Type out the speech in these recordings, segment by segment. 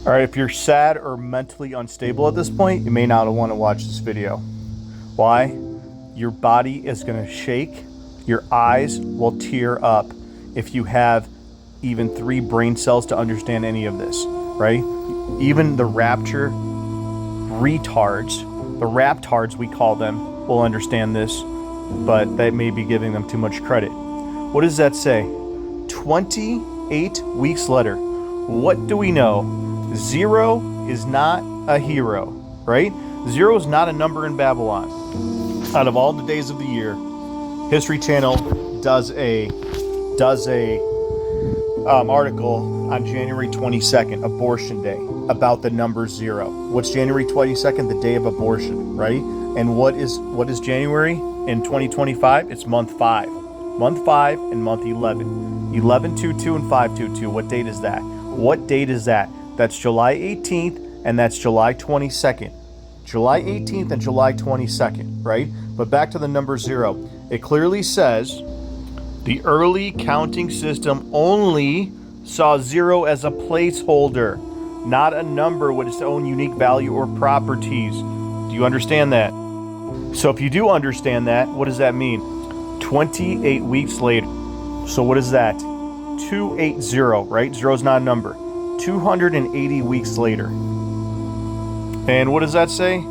All right, if you're sad or mentally unstable at this point, you may not want to watch this video. Why? Your body is going to shake. Your eyes will tear up if you have even 3 brain cells to understand any of this, right? Even the rapture retards, the raptards we call them, will understand this, but that may be giving them too much credit. What does that say? 28 weeks later, what do we know? 0 is not a hero, right? 0 is not a number in Babylon. Out of all the days of the year, History Channel does a article on January 22nd, Abortion Day, about the number 0. What's January 22nd? The day of abortion, right? And what is January in 2025? It's month 5. Month 5 and month 11. 11/22 and 5/22. What date is that? What date is that? That's July 18th and that's July 22nd. July 18th and July 22nd, right? But back to the number 0. It clearly says the early counting system only saw 0 as a placeholder, not a number with its own unique value or properties. Do you understand that? So if you do understand that, what does that mean? 28 weeks later. So what is that? 280, right? 0 is not a number. 280 weeks later. And what does that say?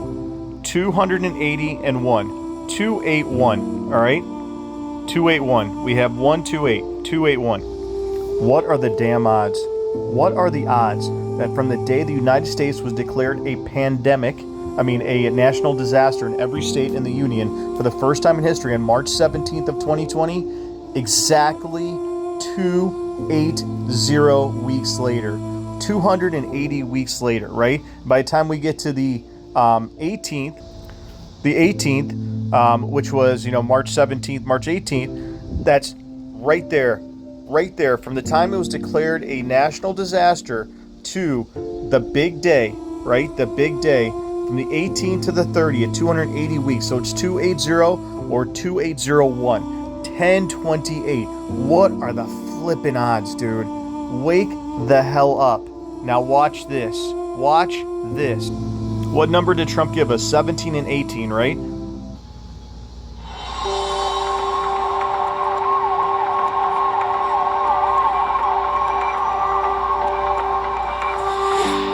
280 and 1. 281, all right? 281. We have 128. 281. What are the damn odds? What are the odds that from the day the United States was declared a national disaster in every state in the Union for the first time in history on March 17th of 2020, exactly 280 weeks later. 280 weeks later, right? By the time we get to the 18th, which was, March 17th, March 18th, that's right there, from the time it was declared a national disaster to the big day, right? The big day, from the 18th to the 30th, 280 weeks. So it's 280 or 2801, 1028. What are the flippin' odds, dude? Wake the hell up. Now watch this. Watch this. What number did Trump give us? 17 and 18, right?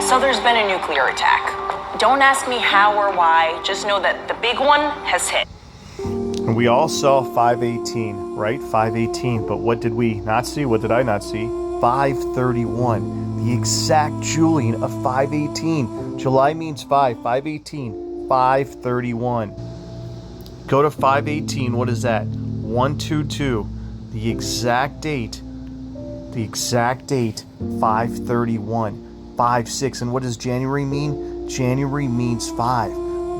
So there's been a nuclear attack. Don't ask me how or why. Just know that the big one has hit. And we all saw 518, right? 518. But what did we not see? What did I not see? 531. The exact Julian of 518. July means 5. 518. 531. Go to 518. What is that? 122. The exact date. 531. 5-6. And what does January mean? January means 5.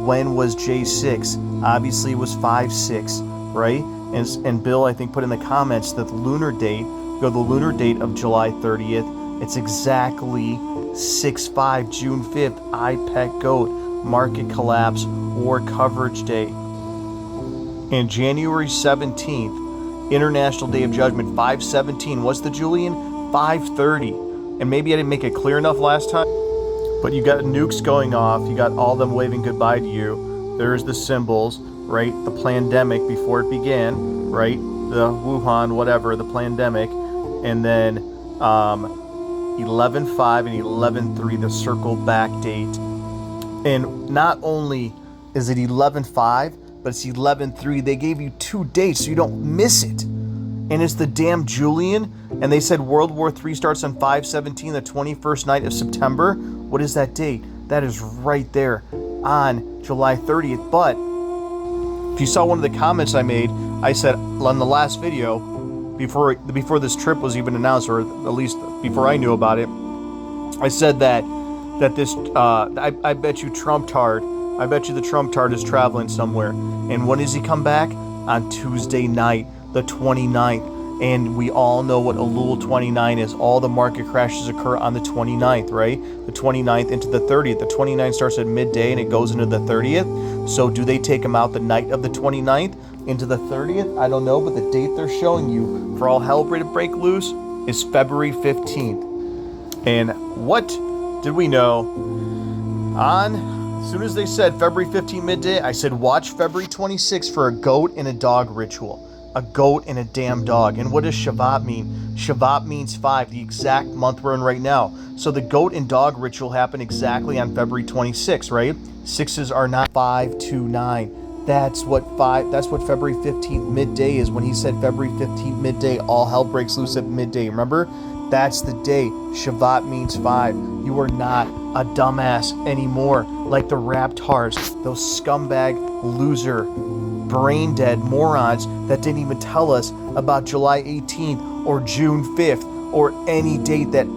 When was J6? Obviously it was 5-6, right? And Bill, I think, put in the comments that the lunar date, go to the lunar date of July 30th, it's exactly 6-5, June 5th, IPEC GOAT, market collapse, war coverage day. And January 17th, International Day of Judgment, 5/17. What's the Julian? 5:30. And maybe I didn't make it clear enough last time, but you got nukes going off. You got all them waving goodbye to you. There's the symbols, right? The pandemic before it began, right? The Wuhan, whatever, the pandemic. And then 11/5 and 11/3, the circle back date. And not only is it 11/5, but it's 11/3. They gave you 2 dates so you don't miss it. And it's the damn Julian. And they said World War III starts on 5/17, the 21st night of September. What is that date? That is right there on July 30th. But if you saw one of the comments I made, I said on the last video, before this trip was even announced, or at least before I knew about it, I said that this I bet you Trump-tard, I bet you the Trump-tard is traveling somewhere. And when does he come back? On Tuesday night, the 29th. And we all know what Elul 29 is. All the market crashes occur on the 29th, right? The 29th into the 30th. The 29th starts at midday and it goes into the 30th. So do they take him out the night of the 29th into the 30th? I don't know, but the date they're showing you for all hell to break loose is February 15th. And what did we know as soon as they said February 15th midday, I said watch February 26th for a goat and a dog ritual. A goat and a damn dog. And what does Shavat mean? Shavat means 5, the exact month we're in right now. So the goat and dog ritual happened exactly on February 26th, right? Sixes are not 5 to 9. That's what February 15th midday is. When he said February 15th midday, all hell breaks loose at midday. Remember? That's the day. Shavat means 5. You are not a dumbass anymore like the Raptars, those scumbag, loser, brain dead morons that didn't even tell us about July 18th or June 5th or any date that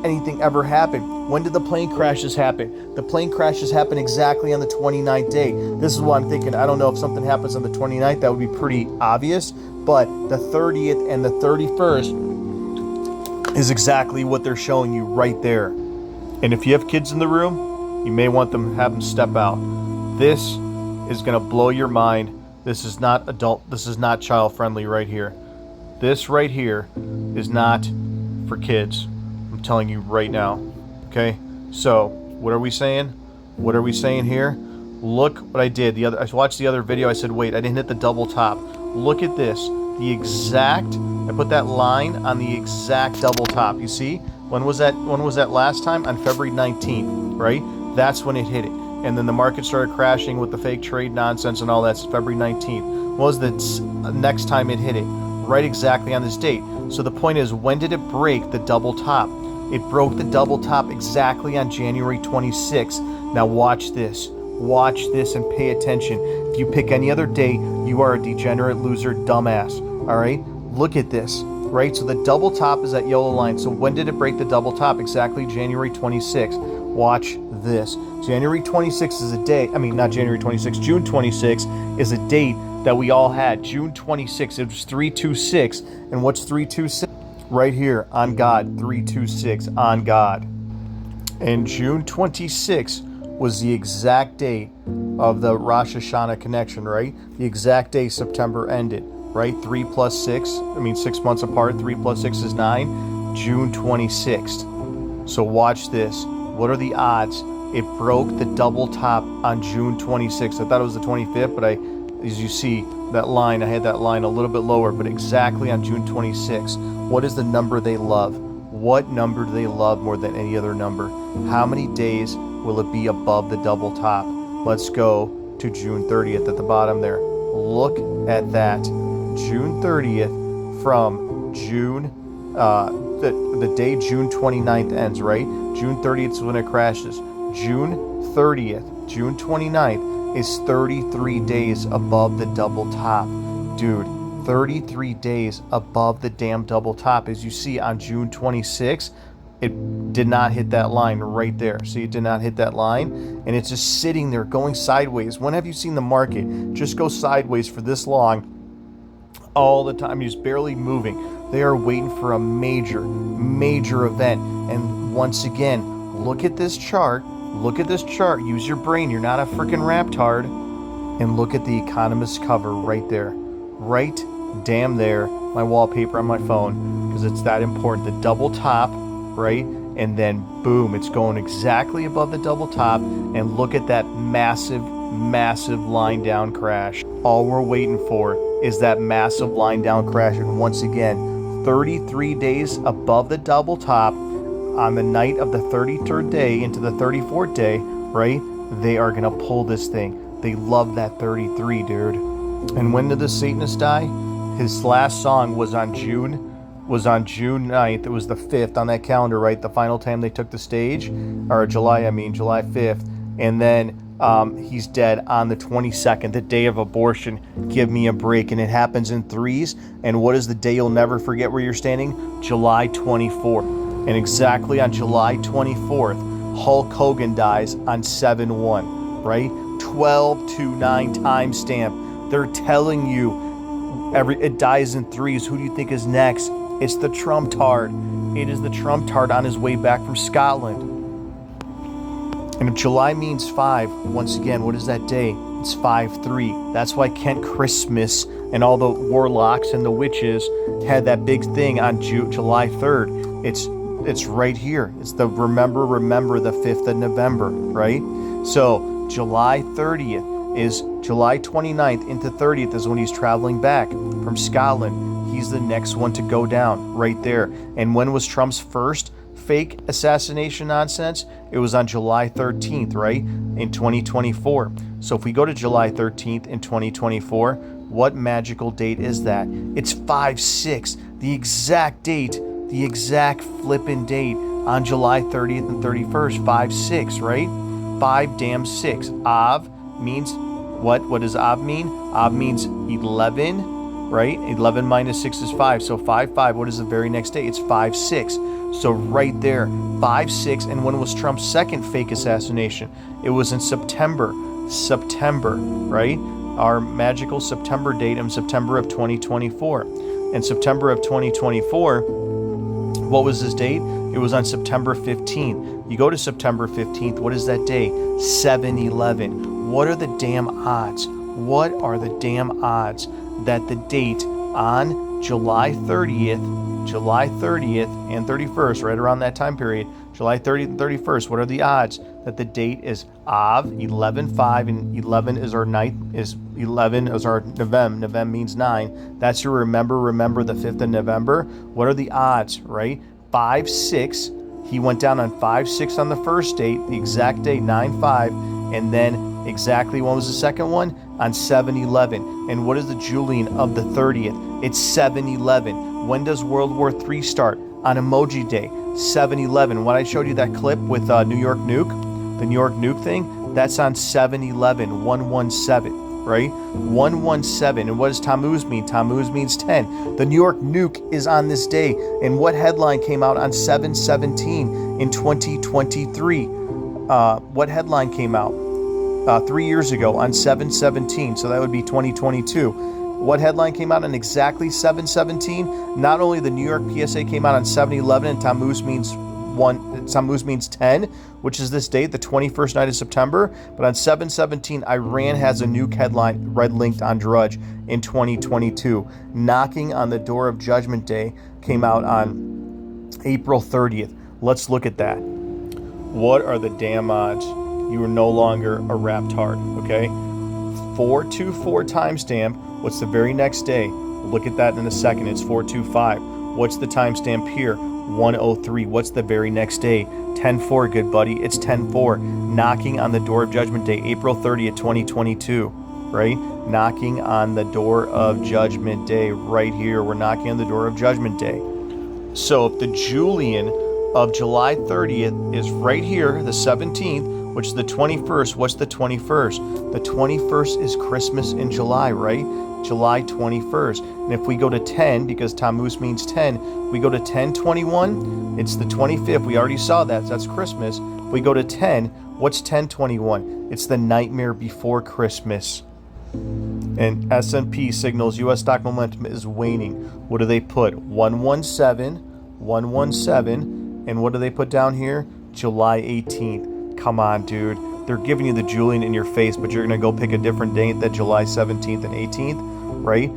anything ever happened. When did the plane crashes happen? The plane crashes happen exactly on the 29th day. This is what I'm thinking. I don't know if something happens on the 29th. That would be pretty obvious. But the 30th and the 31st is exactly what they're showing you right there. And if you have kids in the room, you may want them to have them step out. This is going to blow your mind. This is not adult. This is not child friendly right here. This right here is not for kids. I'm telling you right now. Okay? So, what are we saying? What are we saying here? Look what I did. I watched the other video. I said, wait, I didn't hit the double top. Look at this. I put that line on the exact double top. You see? When was that last time? On February 19th, right? That's when it hit it. And then the market started crashing with the fake trade nonsense and all that. It's February 19th. When was the next time it hit it? Right exactly on this date. So the point is, when did it break the double top? It broke the double top exactly on January 26th. Now watch this. Watch this and pay attention. If you pick any other day, you are a degenerate loser dumbass. All right? Look at this. Right? So the double top is that yellow line. So when did it break the double top? Exactly January 26th. Watch this. January 26th is a day. I mean, not January 26th. June 26th is a date that we all had. June 26th. It was 326. And what's 326? Right here. On God. 326. On God. And June 26th was the exact date of the Rosh Hashanah connection, right? The exact day September ended, right? 3 plus 6, 6 months apart. 3 plus 6 is 9. June 26th. So watch this. What are the odds? It broke the double top on June 26th. I thought it was the 25th, but as you see, that line, I had that line a little bit lower, but exactly on June 26th. What is the number they love? What number do they love more than any other number? How many days will it be above the double top? Let's go to June 30th at the bottom there. Look at that. June 30th from June, the day June 29th ends, right? June 30th is when it crashes. June 30th, June 29th is 33 days above the double top. Dude, 33 days above the damn double top. As you see on June 26th, it did not hit that line right there. See, it did not hit that line, and it's just sitting there going sideways. When have you seen the market just go sideways for this long all the time? Just barely moving. They are waiting for a major event. And once again, look at this chart. Look at this chart. Use your brain. You're not a freaking raptard. And look at the Economist cover right there. Right damn there. My wallpaper on my phone, because it's that important. The double top, right? And then boom, it's going exactly above the double top. And look at that massive line down crash. All we're waiting for is that massive line down crash. And once again, 33 days above the double top on the night of the 33rd day into the 34th day, right? They are going to pull this thing. They love that 33, dude. And when did the Satanist die? His last song was on June 9th. It was the 5th on that calendar, right? The final time they took the stage, or July 5th. And then he's dead on the 22nd, the day of abortion. Give me a break. And it happens in threes. And what is the day you'll never forget where you're standing? July 24th. And exactly on July 24th, Hulk Hogan dies on 7/1, right? 12/9 timestamp. They're telling you it dies in threes. Who do you think is next? It's the Trump tard. It is the Trump tard on his way back from Scotland. And if July means 5, once again, what is that day? It's 5/3. That's why Kent Christmas and all the warlocks and the witches had that big thing on July 3rd. It's It's right here. It's the remember the 5th of November, right? So July 30th is July 29th into 30th is when he's traveling back from Scotland. He's the next one to go down right there. And when was Trump's first fake assassination nonsense? It was on July 13th, right? In 2024. So if we go to July 13th in 2024, what magical date is that? It's 5/6, the exact date, the exact flippin' date on July 30th and 31st, 5/6, right? 5 damn 6. Av means what? What does Av mean? Av means 11, right? 11 minus 6 is 5. So 5/5, what is the very next day? It's 5/6. So right there, 5/6. And when was Trump's second fake assassination? It was in September, right? Our magical September date in September of 2024. In September of 2024, what was his date? It was on September 15th. You go to September 15th, what is that day? 7/11. What are the damn odds? What are the damn odds that the date on July 30th and 31st, right around that time period, July 30th and 31st, what are the odds that the date is Av, 11/5, and 11 is our ninth, is 11 is our Novem. Novem means 9. That's your remember the 5th of November. What are the odds, right? 5/6. He went down on 5/6 on the first date, the exact date, 9/5, and then exactly when was the second one? On 7/11. And what is the Julian of the 30th? It's 7/11. When does World War III start? On Emoji Day, 7/11. When I showed you that clip with New York Nuke, the New York Nuke thing, that's on 7/11, 117, right? 117. And what does Tammuz mean? Tammuz means 10. The New York Nuke is on this day. And what headline came out on 7/17 in 2023? What headline came out 3 years ago on 7/17? So that would be 2022. What headline came out on exactly 7/17? Not only the New York PSA came out on 7/11 and Tammuz means 10, which is this date, the 21st night of September, but on 7/17, Iran has a nuke headline red linked on Drudge in 2022. Knocking on the Door of Judgment Day came out on April 30th. Let's look at that. What are the damn odds? You are no longer a raptard, okay? 424 timestamp. What's the very next day? Look at that in a second. It's 425. What's the timestamp here? 103. What's the very next day? 10-4, good buddy. It's 10-4. Knocking on the Door of Judgment Day, April 30th, 2022, right? Knocking on the Door of Judgment Day right here. We're knocking on the Door of Judgment Day. So if the Julian of July 30th is right here, the 17th, which is the 21st. What's the 21st? The 21st is Christmas in July, right? July 21st. And if we go to 10, because Tammuz means 10, we go to 10/21, it's the 25th. We already saw that, so that's Christmas. If we go to 10, what's 10/21? It's the nightmare before Christmas. And S&P signals U.S. stock momentum is waning. What do they put? 117, and what do they put down here? July 18th. Come on, dude. They're giving you the Julian in your face, but you're going to go pick a different date than July 17th and 18th, right?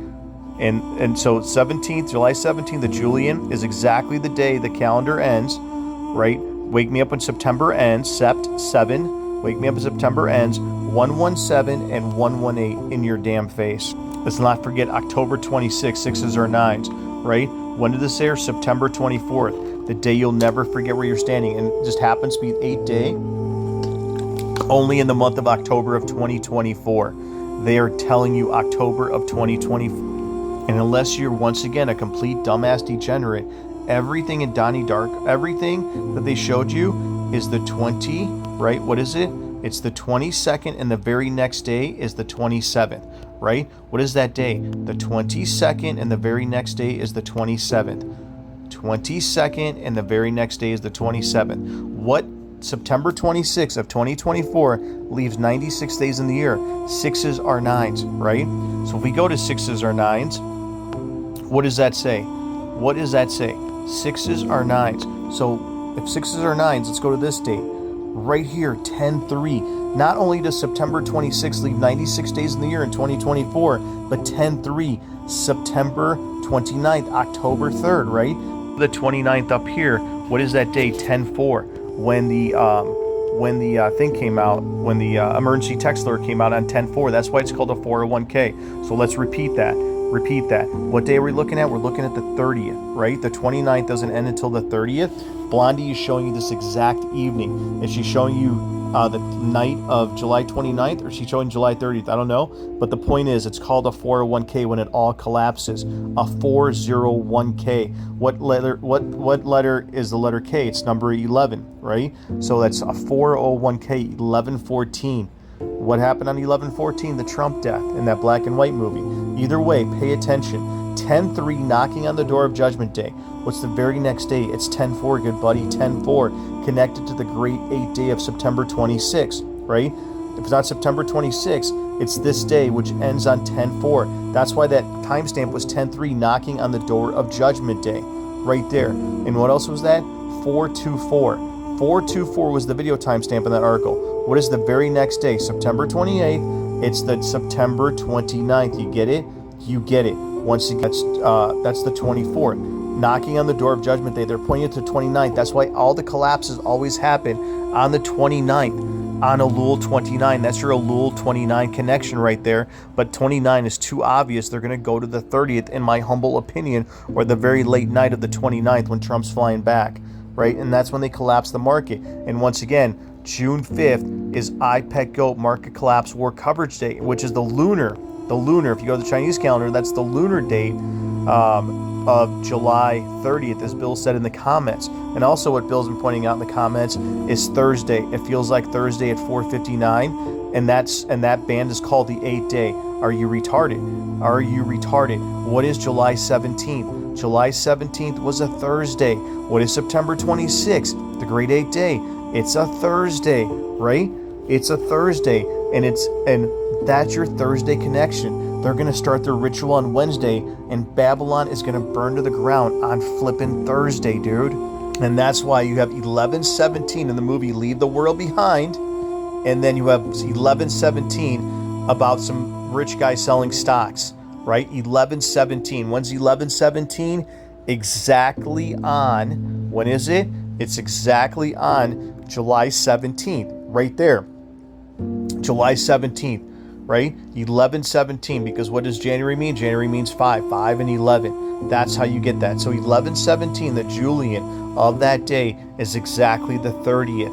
And so July 17th, the Julian is exactly the day the calendar ends, right? Wake me up when September ends, Sept 7. Wake me up when September ends, 117 and 118 in your damn face. Let's not forget October 26th, 6s or 9s, right? When did this air? September 24th. The day you'll never forget where you're standing. And it just happens to be 8th day. Only in the month of October of 2024. They are telling you October of 2024. And unless you're once again a complete dumbass degenerate, everything in Donnie Dark, everything that they showed you is the 20, right? What is it? It's the 22nd, and the very next day is the 27th, right? What is that day? The 22nd, and the very next day is the 27th. 22nd, and the very next day is the 27th. What September 26th of 2024 leaves 96 days in the year. 6s are 9s, right? So if we go to 6s or 9s, what does that say? What does that say? 6s are 9s. So if 6s are 9s, let's go to this date. Right here, 10-3. Not only does September 26th leave 96 days in the year in 2024, but 10-3, September 29th, October 3rd, right? The 29th up here, What is that day? 10-4. When the thing came out, when the emergency text alert came out on 10-4. That's why it's called a 401k. So let's repeat that. What day are we looking at? We're looking at the 30th, right? The 29th doesn't end until the 30th. Blondie is showing you this exact evening. Is she showing you the night of July 29th, or is she showing July 30th? I don't know. But the point is, it's called a 401k when it all collapses. A 401k. What letter is the letter K? It's number 11, right? So that's a 401k, 1114. What happened on 11/14? The Trump death in that black and white movie. Either way, pay attention. 10-3 knocking on the door of Judgment Day. What's the very next day? It's 10-4, good buddy. 10-4, connected to the great 8th day of September 26, right? If it's not September 26, it's this day, which ends on 10-4. That's why that timestamp was 10-3 knocking on the door of Judgment Day, right there. And what else was that? 424. 424 was the video timestamp in that article. What is the very next day? September 28th. It's the September 29th. You get it? You get it. Once again, that's the 24th. Knocking on the door of Judgment Day. They're pointing to the 29th. That's why all the collapses always happen on the 29th, on Elul 29. That's your Elul 29 connection right there. But 29 is too obvious. They're going to go to the 30th, in my humble opinion, or the very late night of the 29th when Trump's flying back, right? And that's when they collapse the market. And once again, June 5th is IPEC GOAT Market Collapse War Coverage Day, which is the lunar. If you go to the Chinese calendar, that's the lunar date of July 30th, as Bill said in the comments. And also what Bill's been pointing out in the comments is Thursday. It feels like Thursday at 4:59, and that band is called the 8th day. Are you retarded? Are you retarded? What is July 17th? July 17th was a Thursday. What is September 26th? The great 8th day. It's a Thursday, right? It's a Thursday, and that's your Thursday connection. They're going to start their ritual on Wednesday, and Babylon is going to burn to the ground on flippin' Thursday, dude. And that's why you have 11:17 in the movie Leave the World Behind, and then you have 11:17 about some rich guy selling stocks, right? 11:17. When's 11:17? Exactly on, when is it? It's exactly on July 17th, right there. July 17th, right? 11:17, because what does January mean? January means 5 and 11. That's how you get that. So 11:17, the Julian of that day, is exactly the 30th.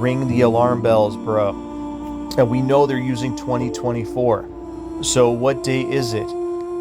Ring the alarm bells, bro. And we know they're using 2024. So what day is it?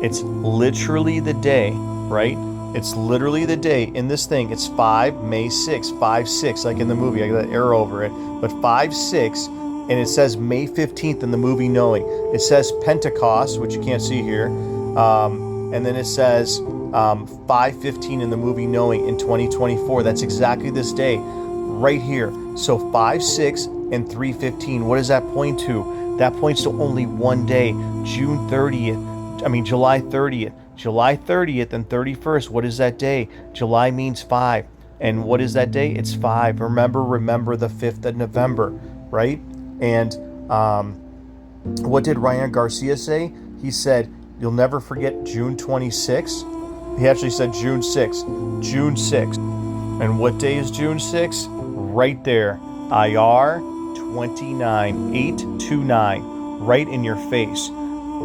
It's literally the day, right? It's literally the day in this thing. It's May 6, 5-6, like in the movie. I got that arrow over it. But 5-6, and it says May 15th in the movie Knowing. It says Pentecost, which you can't see here. And then it says 5:15 in the movie Knowing in 2024. That's exactly this day, right here. So 5-6 and 3:15. What does that point to? That points to only one day, July 30th. July 30th and 31st, what is that day? July means 5. And what is that day? It's 5. Remember the 5th of November, right? And what did Ryan Garcia say? He said, you'll never forget June 26th. He actually said June 6th. June 6th. And what day is June 6th? Right there. IR 29, 829, right in your face.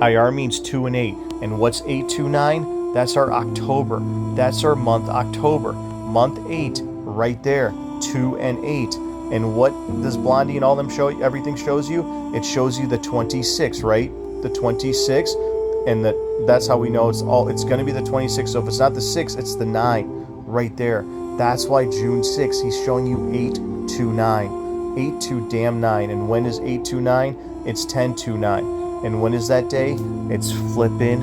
IR means 2 and 8. And what's 829? That's our October. That's our month October. Month 8, right there. 2 and 8. And what does Blondie and all them show? Everything shows you? It shows you the 26, right? The 26. And that's how we know it's going to be the 26. So if it's not the 6, it's the 9 right there. That's why June 6, he's showing you 829. 8-2-damn-9. And when is 829? It's 10-2-9. And when is that day? It's flippin'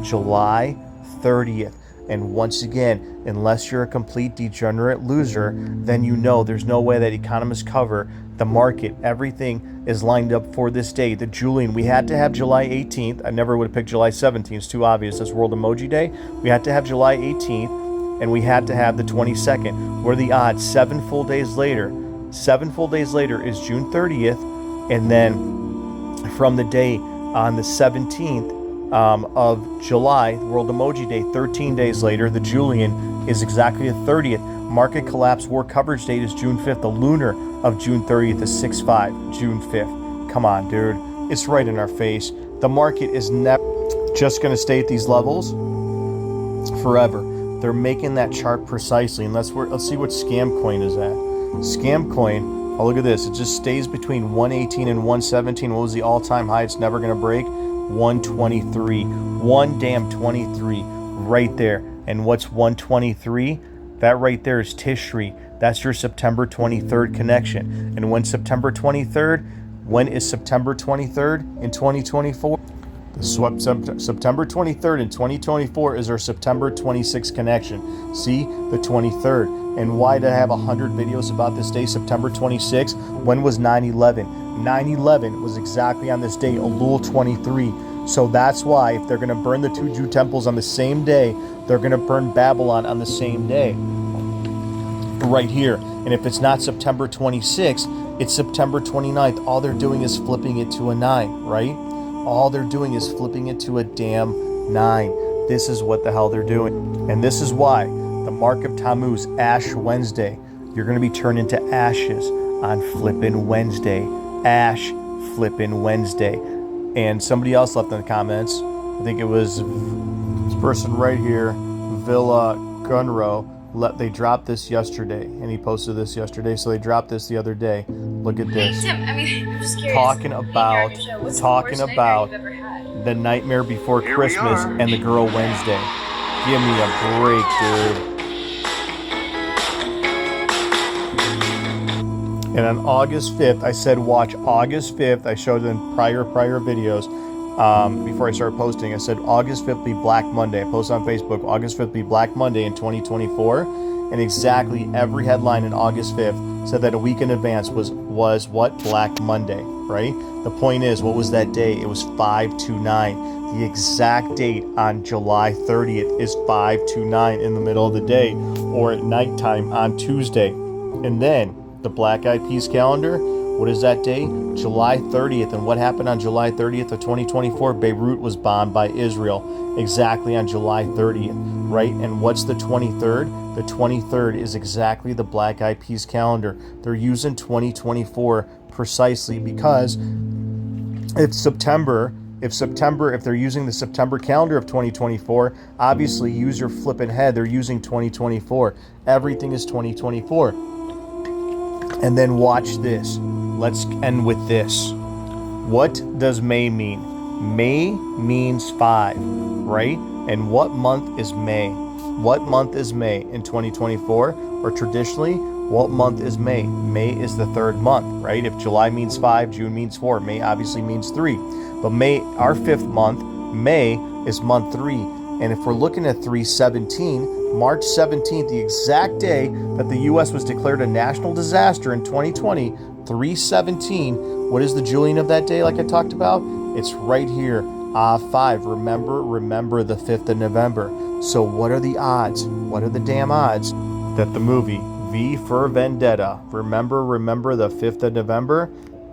July 30th. And once again, unless you're a complete degenerate loser, then you know there's no way that economists cover the market. Everything is lined up for this day. The Julian, we had to have July 18th. I never would have picked July 17th. It's too obvious. That's World Emoji Day. We had to have July 18th, and we had to have the 22nd. What are the odds? 7 full days later. 7 full days later is June 30th, and then from the day on the 17th of July, World Emoji Day, 13 days later, the Julian is exactly the 30th. Market collapse war coverage date is June 5th. The lunar of June 30th is 6/5, June 5th. Come on, dude. It's right in our face. The market is never just going to stay at these levels forever. They're making that chart precisely. And let's see what scam coin is at. Scam coin, oh, look at this. It just stays between 118 and 117. What was the all-time high? It's never going to break. 123. 123 right there. And what's 123? That right there is Tishri. That's your September 23rd connection. And when September 23rd, when is September 23rd in 2024? September 23rd in 2024 is our September 26th connection. See, the 23rd. And why did I have 100 videos about this day, September 26th? When was 9/11? 9/11 was exactly on this day, Elul 23. So that's why if they're going to burn the two Jew temples on the same day, they're going to burn Babylon on the same day. Right here. And if it's not September 26th, it's September 29th. All they're doing is flipping it to a 9, right? All they're doing is flipping it to a damn 9. This is what the hell they're doing. And this is why the mark of Tammuz, Ash Wednesday, you're going to be turned into ashes on flippin' Wednesday. Ash flippin' Wednesday. And somebody else left in the comments, I think it was this person right here, Villa Gunro, they dropped this yesterday, and he posted this yesterday, so they dropped this the other day. Look at this. Tim, I mean, I'm just curious. Talking about the nightmare before Christmas and the girl Wednesday. Give me a break, dude. And on August 5th, I said watch August 5th. I showed it in prior videos. Before I started posting, I said August 5th be Black Monday. I posted on Facebook, August 5th be Black Monday in 2024. And exactly every headline in August 5th said that a week in advance was what? Black Monday, right? The point is, what was that day? It was 5/29. The exact date on July 30th is 5/29 in the middle of the day or at nighttime on Tuesday. And then the Black Eyed Peas calendar, what is that day? July 30th. And what happened on July 30th of 2024? Beirut was bombed by Israel exactly on July 30th, right? And what's the 23rd? The 23rd is exactly the Black Eyed Peas calendar. They're using 2024 precisely because if they're using the September calendar of 2024, obviously use your flipping head. They're using 2024. Everything is 2024. And then watch this. Let's end with this. What does May mean? May means 5, right? And what month is May? What month is May in 2024? Or traditionally, what month is May? May is the 3rd month, right? If July means 5, June means 4, May obviously means 3. But May, our 5th month, May is month 3. And if we're looking at 3/17, March 17th, the exact day that the U.S. was declared a national disaster in 2020, 3/17, what is the Julian of that day like I talked about? It's right here, 5. Remember the 5th of November. So what are the odds? What are the damn odds that the movie V for Vendetta, Remember the 5th of November,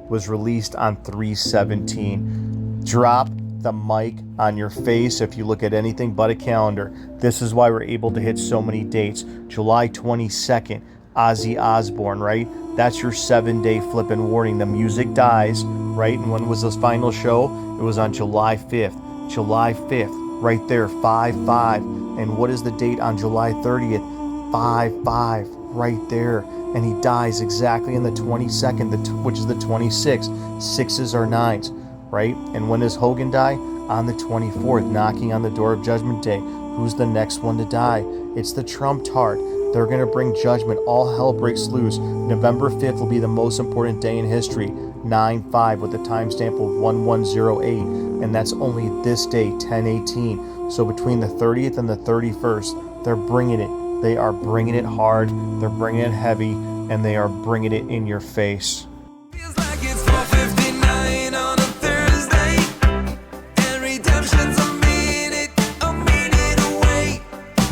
was released on 3/17? Drop the mic on your face if you look at anything but a calendar. This is why we're able to hit so many dates. July 22nd, Ozzy Osbourne, right? That's your 7-day flipping warning. The music dies, right? And when was this final show? It was on July 5th. July 5th, right there, 5/5. And what is the date on July 30th? 5/5, right there. And he dies exactly on the 22nd, which is the 26th. 6s are 9s. Right? And when does Hogan die? On the 24th, knocking on the door of Judgment Day. Who's the next one to die? It's the Trump-tard. They're going to bring judgment. All hell breaks loose. November 5th will be the most important day in history. 9/5 with the timestamp of 1108. And that's only this day, 10/18. So between the 30th and the 31st, they're bringing it. They are bringing it hard. They're bringing it heavy. And they are bringing it in your face. Feels like it's 4:59 on a Thursday, and redemption's a minute away.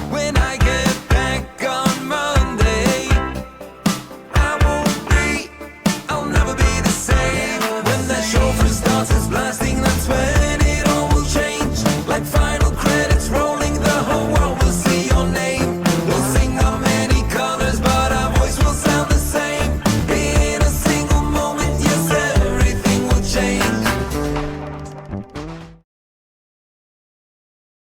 When I get back on Monday, I'll never be the same. When that chauffeur starts his blind.